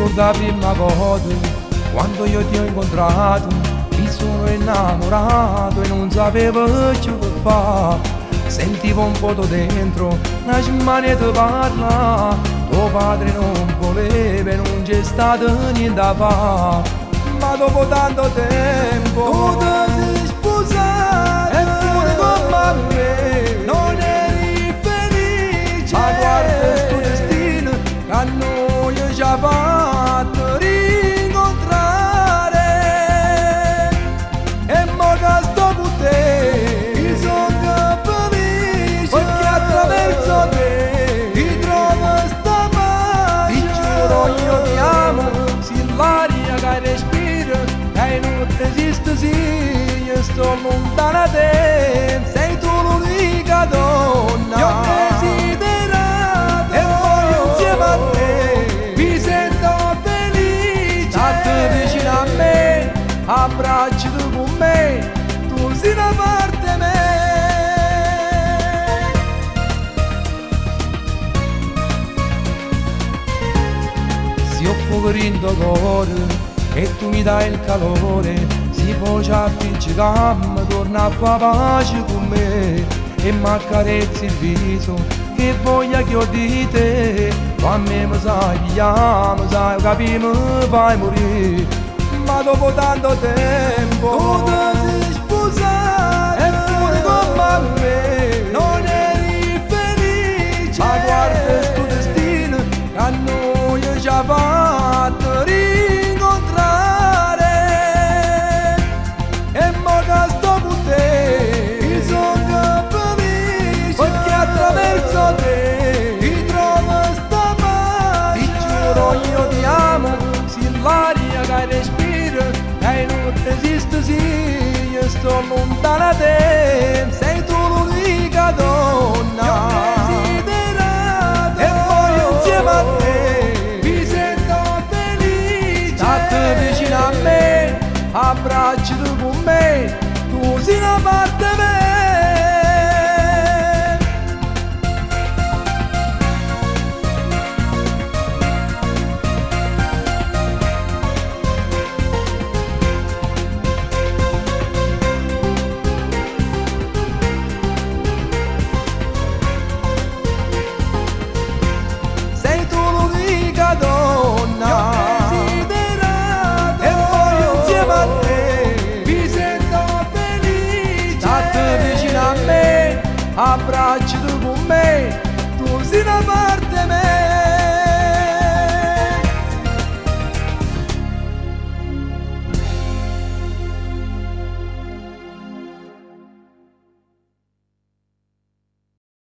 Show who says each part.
Speaker 1: ricorda la prima volta quando io ti ho incontrato, mi sono innamorato e non sapevo più che fare. Sentivo un po' dentro, una smania ti parla, tuo padre non voleva e non c'è stato niente da fare. Ma dopo tanto tempo tu ti sei sposato, eppure come me non eri felice. Ma guarda sto destino che a noi ci ha fatto rincontrare, e mo che sto con te mi sono felice, perché attraverso te ti trovo sta pace. Ti giuro io ti amo, sì l'aria che respiro, e non esiste sì, io sto lontana da te, sei tu l'unica donna. Io ho desiderato e poi insieme a te mi sento felice. State vicino a me, abbracciati con me, tu sei una parte me. Si io fuorindo cuore e tu mi dai il calore, si può ci appiccicare, torna a fare pace con me e mi accarezzi il viso, che voglia che ho di te. Tu a me mi sai pigliare, mi sai capire, mi fai morire. Ma dopo tanto tempo tu ti sei sposato, eppure come me non eri felice. Ma guarda sto destino che a noi ci ha fatto rincontrare, e mo che sto con te mi sono felice, perché attraverso te ti trovo sta pace. Ti giuro io ti amo, sì l'aria che respiro, e non esiste sì, io sto lontana da te, sei tu l'unica donna. Io ho desiderato e poi insieme a te mi sento felice. State vicino a me, abbracciati con me, tu sei una parte me. Abbracci